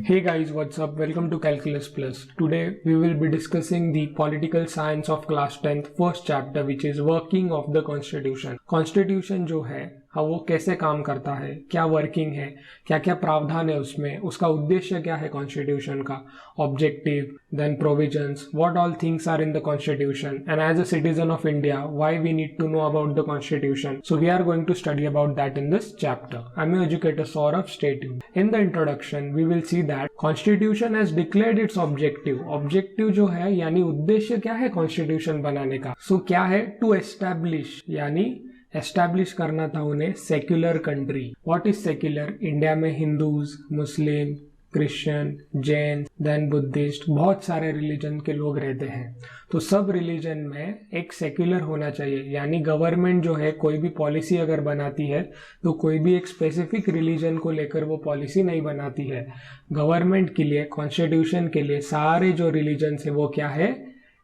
Hey guys, what's up? Welcome to Calculus Plus. Today we will be discussing the political science of class 10th first chapter, which is working of the constitution. Constitution जो है हाँ वो कैसे काम करता है, क्या working है, क्या क्या प्रावधान है उसमें, उसका उद्देश्य क्या है कॉन्स्टिट्यूशन का, objective, then provisions, what all things are in the constitution, and as a citizen of India why we need to know about the constitution. So we are going to study about that in this chapter. I am your educator Saurabh. Stay tuned. In the introduction we will see that constitution has declared its objective. Objective जो है यानी उद्देश्य क्या है constitution बनाने का. सो क्या है, टू एस्टैब्लिश यानी एस्टैब्लिश करना था उन्हें secular country. What is secular? India में हिंदूज, मुस्लिम, क्रिश्चियन, जैन, देन बुद्धिस्ट, बहुत सारे रिलीजन के लोग रहते हैं. तो सब रिलीजन में एक सेक्युलर होना चाहिए, यानी गवर्नमेंट जो है कोई भी पॉलिसी अगर बनाती है तो कोई भी एक स्पेसिफिक रिलीजन को लेकर वो पॉलिसी नहीं बनाती है. गवर्नमेंट के लिए, कॉन्स्टिट्यूशन के लिए सारे जो रिलीजन है वो क्या है,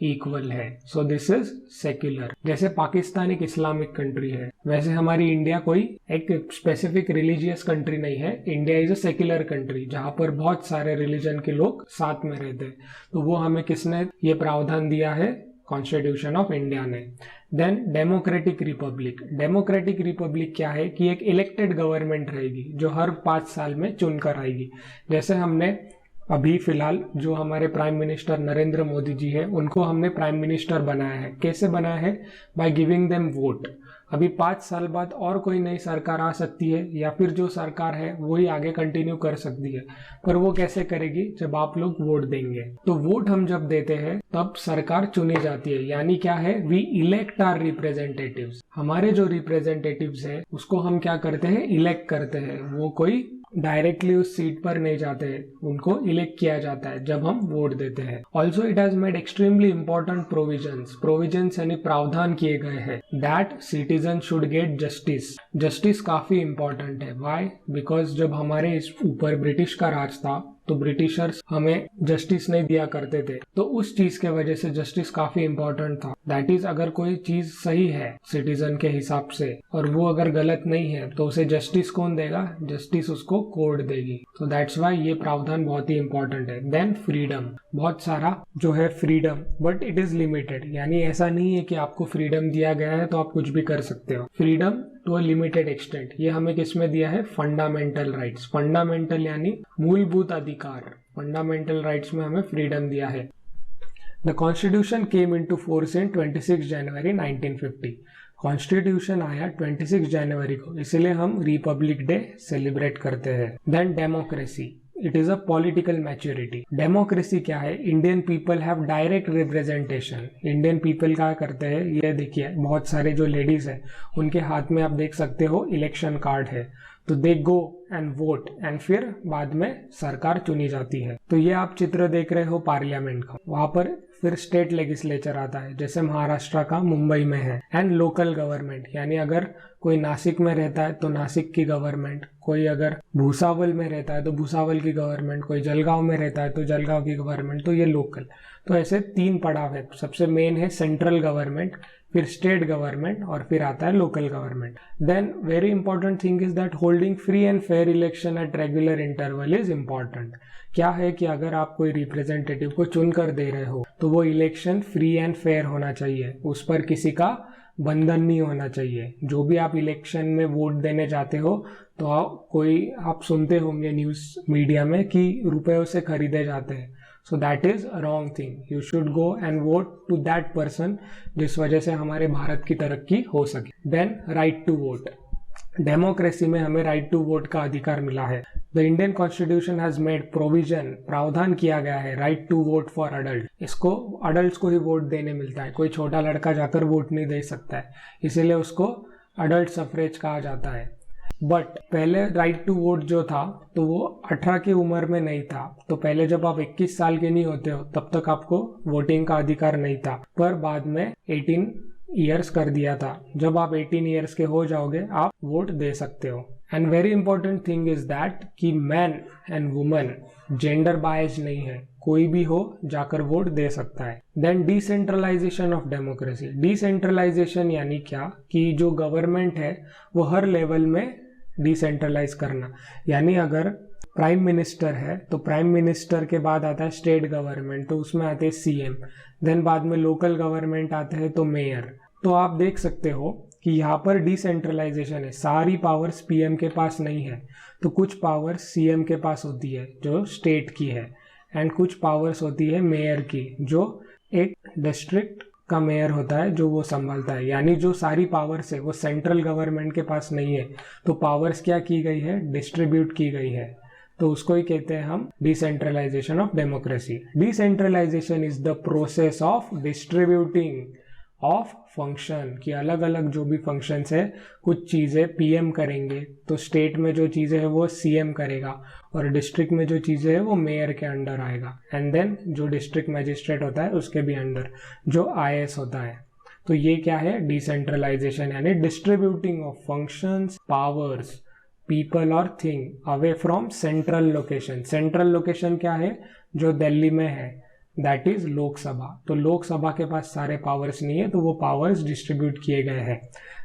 इक्वल है. So this is secular. जैसे पाकिस्तान एक इस्लामिक कंट्री है, वैसे हमारी इंडिया कोई एक स्पेसिफिक रिलीजियस कंट्री नहीं है. India is a secular country जहां पर बहुत सारे रिलीजन के लोग साथ में रहते हैं. तो वो हमें किसने ये प्रावधान दिया है? कॉन्स्टिट्यूशन ऑफ इंडिया ने. Then democratic republic. Democratic republic क्या है कि एक इलेक्टेड गवर्नमेंट रहेगी जो हर 5 साल में चुनकर आएगी. जैसे हमने अभी फिलहाल जो हमारे प्राइम मिनिस्टर नरेंद्र मोदी जी है उनको हमने प्राइम मिनिस्टर बनाया है. कैसे बनाया है? By giving them vote. अभी 5 साल बाद और कोई नई सरकार आ सकती है या फिर जो सरकार है वही आगे कंटिन्यू कर सकती है, पर वो कैसे करेगी? जब आप लोग वोट देंगे. तो वोट हम जब देते हैं तब सरकार चुनी जाती है, यानी क्या है, वी इलेक्ट आर रिप्रेजेंटेटिव्स. हमारे जो रिप्रेजेंटेटिव्स है उसको हम क्या करते हैं, इलेक्ट करते हैं. वो कोई डायरेक्टली उस सीट पर नहीं जाते हैं, उनको इलेक्ट किया जाता है जब हम वोट देते हैं. Also it has made extremely important provisions यानी प्रावधान किए गए हैं that citizen should get justice. Justice काफी इंपॉर्टेंट है. व्हाई? बिकॉज जब हमारे इस ऊपर ब्रिटिश का राज था तो ब्रिटिशर्स हमें जस्टिस नहीं दिया करते थे, तो उस चीज के वजह से जस्टिस काफी इंपॉर्टेंट था. दैट इज, अगर कोई चीज सही है सिटीजन के हिसाब से और वो अगर गलत नहीं है तो उसे जस्टिस कौन देगा? जस्टिस उसको कोर्ट देगी. तो दैट्स वाई ये प्रावधान बहुत ही इंपॉर्टेंट है. Then freedom. बहुत सारा जो है freedom, but it is limited, यानी ऐसा नहीं है कि आपको फ्रीडम दिया गया है तो आप कुछ भी कर सकते हो. Freedom to a limited extent. ये हमें किसमें दिया है? Fundamental rights. फंडामेंटल यानी मूलभूत अधिकार. फंडामेंटल राइट्स में हमें फ्रीडम दिया है. The constitution came into force in 26 January 1950. Constitution आया 26 जनवरी को, इसलिए हम रिपब्लिक डे सेलिब्रेट करते हैं. Then democracy. It is a political maturity. Democracy क्या है? Indian people have direct representation. Indian people क्या करते हैं, ये देखिए बहुत सारे जो लेडीज है उनके हाथ में आप देख सकते हो इलेक्शन कार्ड है, तो दे गो एंड वोट एंड फिर बाद में सरकार चुनी जाती है. तो ये आप चित्र देख रहे हो पार्लियामेंट का. वहां पर फिर स्टेट लेजिस्लेचर आता है, जैसे महाराष्ट्र का मुंबई में है. एंड लोकल गवर्नमेंट, यानी अगर कोई नासिक में रहता है तो नासिक की गवर्नमेंट, कोई अगर भूसावल में रहता है तो भूसावल की गवर्नमेंट, कोई जलगांव में रहता है तो जलगांव की गवर्नमेंट. तो ये लोकल. तो ऐसे 3 पड़ाव है. सबसे मेन है सेंट्रल गवर्नमेंट, फिर स्टेट गवर्नमेंट और फिर आता है local government. Then very important thing is that holding free and fair election at regular interval is important. क्या है कि अगर आप कोई रिप्रेजेंटेटिव को चुनकर दे रहे हो तो वो इलेक्शन फ्री एंड फेयर होना चाहिए, उस पर किसी का बंधन नहीं होना चाहिए. जो भी आप इलेक्शन में वोट देने जाते हो तो आप सुनते होंगे न्यूज मीडिया में कि रुपयों से खरीदे जाते हैं. So that is wrong thing. You should go and vote to that person जिस वजह से हमारे भारत की तरक्की हो सके. Then right to vote. Democracy में हमें राइट टू वोट का अधिकार मिला है. The Indian constitution has made provision, प्रावधान किया गया है right to vote for adult. इसको अडल्ट को ही वोट देने मिलता है, कोई छोटा लड़का जाकर वोट नहीं दे सकता है, इसीलिए उसको अडल्ट सफरेज कहा जाता है. बट पहले राइट टू वोट जो था तो वो 18 की उम्र में नहीं था. तो पहले जब आप 21 साल के नहीं होते हो तब तक आपको वोटिंग का अधिकार नहीं था, पर बाद में 18 ईयर्स कर दिया था. जब आप 18 ईयर्स के हो जाओगे आप वोट दे सकते हो. And very important thing is that कि man and women gender bias नहीं है, कोई भी हो जाकर वोट दे सकता है. Then decentralisation of democracy. Decentralisation यानी क्या कि जो गवर्नमेंट है वो हर लेवल में डिसेंट्रलाइज करना, यानी अगर प्राइम मिनिस्टर है, तो प्राइम मिनिस्टर के बाद आता है स्टेट गवर्नमेंट, तो उसमें आते हैं सीएम। देन बाद में लोकल गवर्नमेंट आते हैं तो मेयर। तो आप देख सकते हो कि यहाँ पर डिसेंट्रलाइजेशन है, सारी पावर्स पीएम के पास नहीं है, तो कुछ पावर्स सीएम के पास होती है जो स्टेट की है, एंड कुछ पावर्स होती है मेयर की, जो एक डिस्ट्रिक्ट का मेयर होता है जो वो संभालता है। यानी जो सारी पावर्स है वो सेंट्रल गवर्नमेंट के पास नहीं है, तो पावर्स क्या की गई है, डिस्ट्रीब्यूट की गई है। तो उसको ही कहते हैं हम decentralisation of democracy. Decentralisation is the process of distributing of function, कि अलग अलग जो भी फंक्शंस है, कुछ चीज़ें पीएम करेंगे तो स्टेट में जो चीज़ें है वो सीएम करेगा, और डिस्ट्रिक्ट में जो चीज़ें है वो मेयर के अंडर आएगा, एंड देन जो डिस्ट्रिक्ट मजिस्ट्रेट होता है उसके भी अंडर जो आईएएस होता है। तो ये क्या है, डिसेंट्रलाइजेशन, यानी distributing of functions, powers, people और thing away from central location. Central location क्या है, जो दिल्ली में है, दैट इज लोकसभा। तो लोकसभा के पास सारे पावर्स नहीं है, तो वो पावर्स डिस्ट्रीब्यूट किए गए हैं।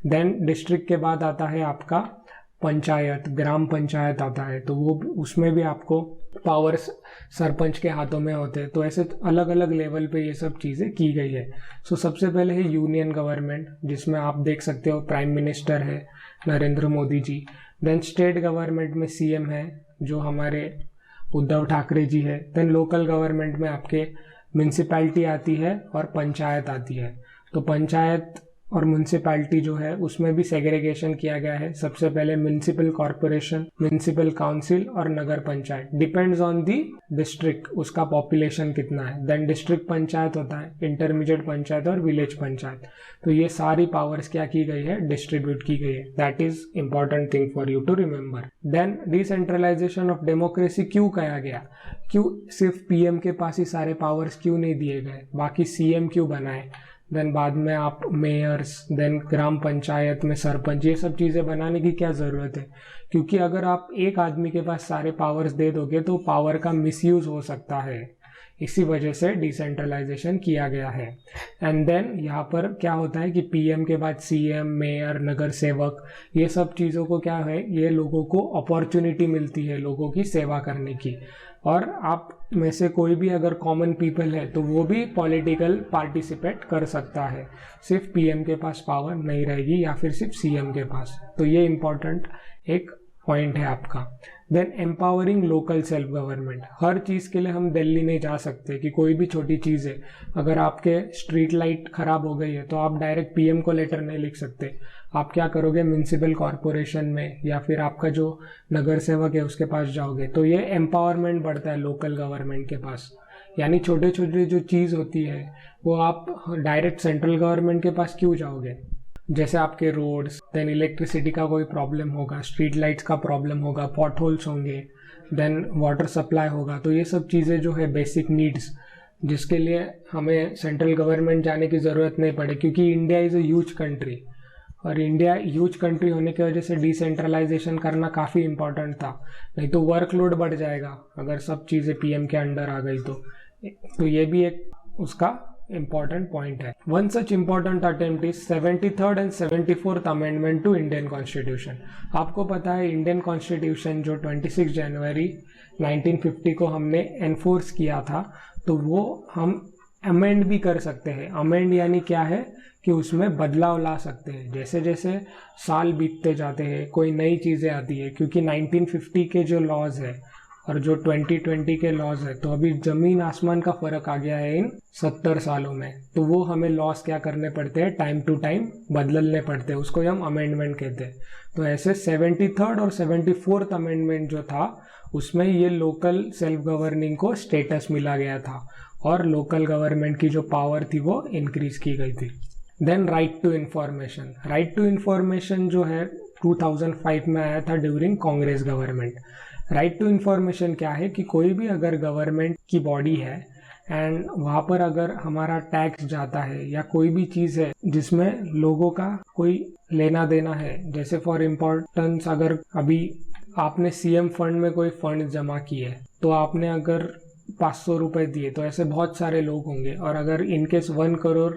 देन डिस्ट्रिक्ट के बाद आता है आपका पंचायत, ग्राम पंचायत आता है, तो वो उसमें भी आपको पावर्स सरपंच के हाथों में होते हैं। तो ऐसे अलग अलग लेवल पे ये सब चीज़ें की गई है। सो सबसे पहले है यूनियन गवर्नमेंट, जिसमें आप देख सकते हो प्राइम मिनिस्टर है Narendra Modi ji. Then state government में सीएम है जो हमारे उद्धव ठाकरे जी है। देन लोकल गवर्नमेंट में आपके म्यूनसिपैलिटी आती है और पंचायत आती है। तो पंचायत और म्यूनसिपैलिटी जो है उसमें भी सेग्रीगेशन किया गया है। सबसे पहले म्यूनसिपल कॉरपोरेशन, म्यूनसिपल काउंसिल और nagar panchayat, depends on the district, उसका पॉपुलेशन कितना है। देन डिस्ट्रिक्ट पंचायत होता है, इंटरमीडिएट पंचायत और विलेज पंचायत। तो ये सारी पावर्स क्या की गई है, डिस्ट्रीब्यूट की गई है। That is important thing for you to remember. Then decentralisation of democracy क्यों कहा गया, क्यों सिर्फ पीएम के पास ही सारे पावर्स क्यों नहीं दिए गए, बाकी सीएम क्यों बनाए। देन बाद में आप मेयर्स, देन ग्राम पंचायत में सरपंच, ये सब चीज़ें बनाने की क्या ज़रूरत है, क्योंकि अगर आप एक आदमी के पास सारे पावर्स दे दोगे तो पावर का मिसयूज हो सकता है। इसी वजह से डिसेंट्रलाइजेशन किया गया है। एंड देन यहाँ पर क्या होता है कि पीएम के बाद सीएम, मेयर, नगर सेवक, ये सब चीज़ों को क्या है, ये लोगों को अपॉर्चुनिटी मिलती है लोगों की सेवा करने की। और आप में से कोई भी अगर कॉमन पीपल है तो वो भी पॉलिटिकल पार्टिसिपेट कर सकता है, सिर्फ पीएम के पास पावर नहीं रहेगी या फिर सिर्फ सीएम के पास। तो ये इम्पॉर्टेंट एक पॉइंट है आपका। Then empowering local self government, हर चीज़ के लिए हम दिल्ली नहीं जा सकते कि कोई भी छोटी चीज़ है, अगर आपके स्ट्रीट लाइट खराब हो गई है तो आप डायरेक्ट पीएम को लेटर नहीं लिख सकते। आप क्या करोगे, म्यूनसिपल कॉरपोरेशन में या फिर आपका जो नगर सेवक है उसके पास जाओगे। तो ये एम्पावरमेंट बढ़ता है लोकल गवर्नमेंट के पास, यानी छोटे छोटे जो चीज़ होती है वो आप डायरेक्ट सेंट्रल गवर्नमेंट के पास क्यों जाओगे। जैसे आपके रोड्स, देन इलेक्ट्रिसिटी का कोई प्रॉब्लम होगा, स्ट्रीट लाइट्स का प्रॉब्लम होगा, पॉट होल्स होंगे, देन वाटर सप्लाई होगा। तो ये सब चीज़ें जो है बेसिक नीड्स, जिसके लिए हमें सेंट्रल गवर्नमेंट जाने की ज़रूरत नहीं पड़े, क्योंकि India is a huge country, और इंडिया ह्यूज कंट्री होने की वजह से डिसेंट्रलाइजेशन करना काफ़ी इम्पॉर्टेंट था। नहीं तो वर्कलोड बढ़ जाएगा अगर सब चीज़ें पीएम के अंडर आ गई तो ये भी एक उसका important point है। One such important attempt is 73rd and 74th amendment to Indian Constitution। आपको पता है इंडियन कॉन्स्टिट्यूशन जो 26 जनवरी 1950 को हमने एनफोर्स किया था, तो वो हम अमेंड भी कर सकते हैं। अमेंड यानी क्या है कि उसमें बदलाव ला सकते हैं, जैसे जैसे साल बीतते जाते हैं कोई नई चीज़ें आती है। क्योंकि 1950 के जो लॉज है और जो 2020 के लॉज है, तो अभी ज़मीन आसमान का फ़र्क आ गया है इन 70 सालों में। तो वो हमें लॉस क्या करने पड़ते हैं, टाइम टू टाइम बदलने पड़ते हैं, उसको हम अमेंडमेंट कहते हैं। तो ऐसे 73rd और 74th अमेंडमेंट जो था उसमें ये लोकल सेल्फ गवर्निंग को स्टेटस मिला गया था और लोकल गवर्नमेंट की जो पावर थी वो इंक्रीज की गई थी। Then right to information. Right to information जो है 2005 में आया था during Congress government. Right to information क्या है कि कोई भी अगर गवर्नमेंट की बॉडी है एंड वहाँ पर अगर हमारा टैक्स जाता है या कोई भी चीज़ है जिसमें लोगों का कोई लेना देना है, जैसे फॉर इम्पोर्टेंस अगर अभी आपने सीएम फंड में कोई फंड जमा किए तो आपने अगर 500 रुपये दिए, तो ऐसे बहुत सारे लोग होंगे और अगर इनकेस 1 करोड़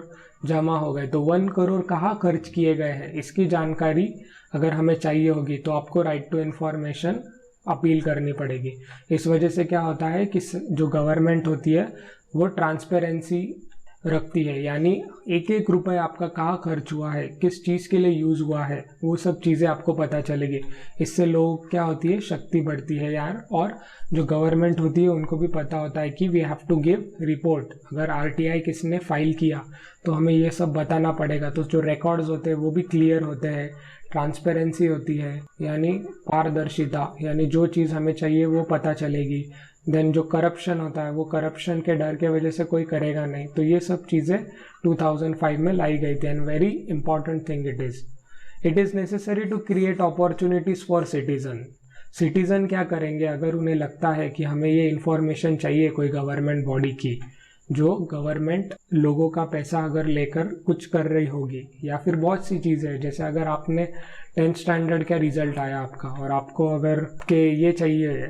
जमा हो गए तो 1 करोड़ कहाँ खर्च किए गए हैं इसकी जानकारी अगर हमें चाहिए होगी तो आपको राइट टू इन्फॉर्मेशन अपील करनी पड़ेगी। इस वजह से क्या होता है कि जो गवर्नमेंट होती है वो ट्रांसपेरेंसी रखती है, यानी एक एक रुपये आपका कहाँ खर्च हुआ है, किस चीज़ के लिए यूज़ हुआ है, वो सब चीज़ें आपको पता चलेगी। इससे लोग क्या होती है, शक्ति बढ़ती है यार। और जो गवर्नमेंट होती है उनको भी पता होता है कि we have to give report. अगर आरटीआई किसने फाइल किया तो हमें ये सब बताना पड़ेगा। तो जो रिकॉर्ड्स होते हैं वो भी क्लियर होते हैं, ट्रांसपेरेंसी होती है, यानी पारदर्शिता, यानी जो चीज़ हमें चाहिए वो पता चलेगी। देन जो करप्शन होता है वो करप्शन के डर के वजह से कोई करेगा नहीं। तो ये सब चीज़ें 2005 में लाई गई थी। And very important thing it is necessary to create opportunities for citizen क्या करेंगे, अगर उन्हें लगता है कि हमें ये इंफॉर्मेशन चाहिए कोई गवर्नमेंट बॉडी की, जो गवर्नमेंट लोगों का पैसा अगर लेकर कुछ कर रही होगी, या फिर बहुत सी चीज़ें हैं। जैसे अगर आपने 10th स्टैंडर्ड का रिजल्ट आया आपका और आपको अगर के ये चाहिए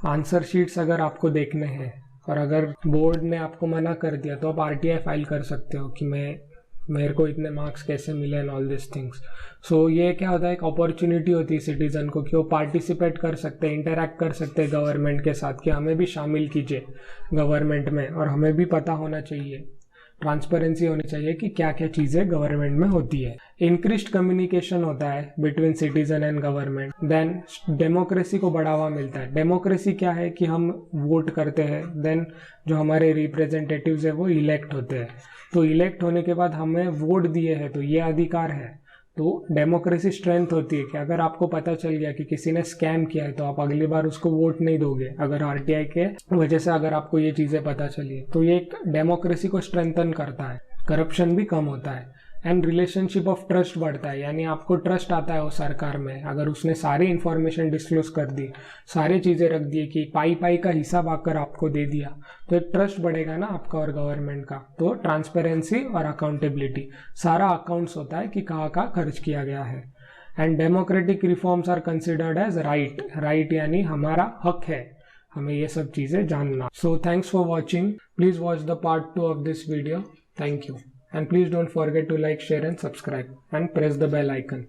आंसर शीट्स अगर आपको देखने हैं, और अगर बोर्ड ने आपको मना कर दिया तो आप आरटीआई फाइल कर सकते हो कि मेरे को इतने मार्क्स कैसे मिले एंड ऑल दिस थिंग्स। सो ये क्या होता है, एक अपॉर्चुनिटी होती है सिटीज़न को कि वो पार्टिसिपेट कर सकते हैं, इंटरेक्ट कर सकते हैं गवर्नमेंट के साथ कि हमें भी शामिल कीजिए गवर्नमेंट में, और हमें भी पता होना चाहिए, ट्रांसपेरेंसी होनी चाहिए कि क्या क्या चीज़ें गवर्नमेंट में होती है। इंक्रीज्ड कम्युनिकेशन होता है between citizen and government. Then democracy को बढ़ावा मिलता है। डेमोक्रेसी क्या है कि हम वोट करते हैं, देन जो हमारे रिप्रेजेंटेटिव्स है वो इलेक्ट होते हैं। तो इलेक्ट होने के बाद हमें वोट दिए हैं तो ये अधिकार है। तो डेमोक्रेसी स्ट्रेंथ होती है कि अगर आपको पता चल गया कि किसी ने स्कैम किया है तो आप अगली बार उसको वोट नहीं दोगे, अगर आरटीआई के वजह से अगर आपको ये चीज़ें पता चली। तो ये एक डेमोक्रेसी को स्ट्रेंथन करता है, करप्शन भी कम होता है, एंड रिलेशनशिप ऑफ ट्रस्ट बढ़ता है, यानी आपको ट्रस्ट आता है वो सरकार में। अगर उसने सारी इन्फॉर्मेशन डिस्क्लोज कर दी, सारी चीज़ें रख दी कि पाई का हिसाब आकर आपको दे दिया, तो एक ट्रस्ट बढ़ेगा ना आपका और गवर्नमेंट का। तो ट्रांसपेरेंसी और अकाउंटेबिलिटी, सारा अकाउंट्स होता है कि कहाँ कहाँ खर्च किया गया है। And democratic reforms are considered as right यानी हमारा हक है हमें ये सब चीज़ें जानना। So thanks for watching. Please watch the part 2 of this video. Thank you. And please don't forget to like, share and subscribe and press the bell icon.